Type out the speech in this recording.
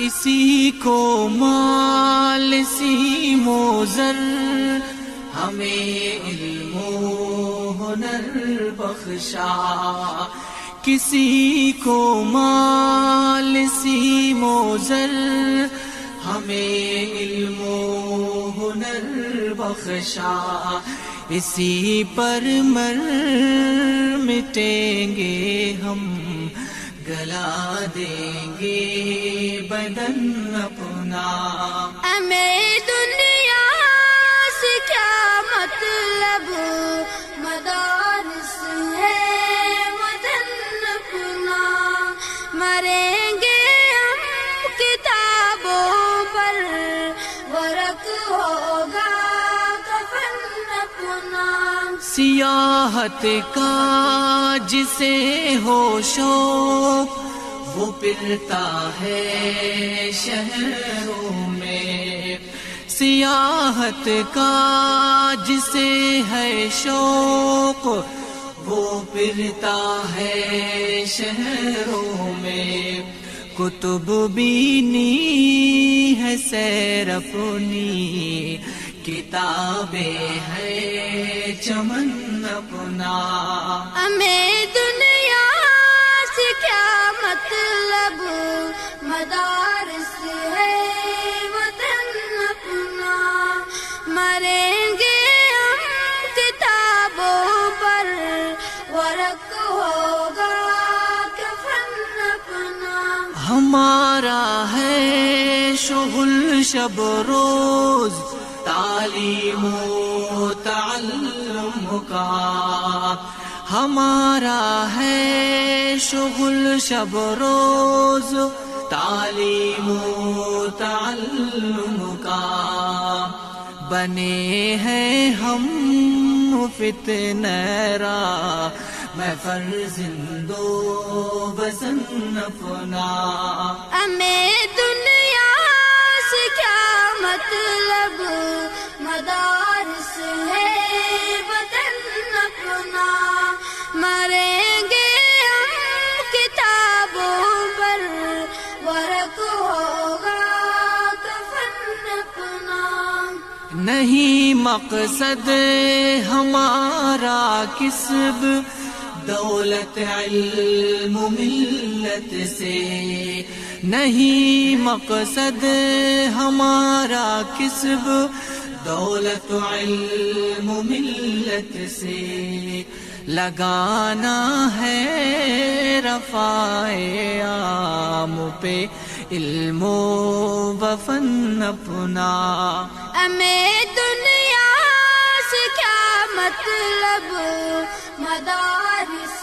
کسی کو مال سیم و زر، ہمیں علم و ہنر بخشا. کسی کو مال سیم و زر، ہمیں علم و ہنر بخشا. اسی پر مر مٹیں گے ہم، گلا دیں گے بدن اپنا. ہمیں دنیا سے کیا مطلب، مدارس ہے وطن اپنا. مریں گے ہم کتابوں پر، ورق ہوگا کفن اپنا. سیاحت کا جسے ہو شوق، وہ پھرتا ہے شہروں میں. سیاحت کا جسے ہے شوق، وہ پھرتا ہے شہروں میں. کتب بینی ہے سیر اپنی، کتابیں ہے چمن اپنا. ہمیں دنیا سے کیا مطلب، مدارس ہے وطن اپنا. مریں گے ہم کتابوں پر، ورق ہوگا کفن اپنا. ہمارا ہے شغل شب روز، تعلیم و تعلم کا. ہمارا ہے شغل شب روز، تعلیم و تعلم کا. بنے ہیں ہم فتنہ را، میں فرزند و بزن اپنا. ہمیں دنیا سے کیا مطلب، مدارس ہے وطن اپنا. مریں گے ہم کتابوں پر، ورق ہوگا کفن اپنا. نہیں مقصد ہمارا کسب، دولت علم ملت سے. نہیں مقصد ہمارا کسب، دولت علم ملت سے. لگانا ہے رفع عام پہ علم و فن اپنا. ہمیں دنیا سے کیا مطلب، مدارس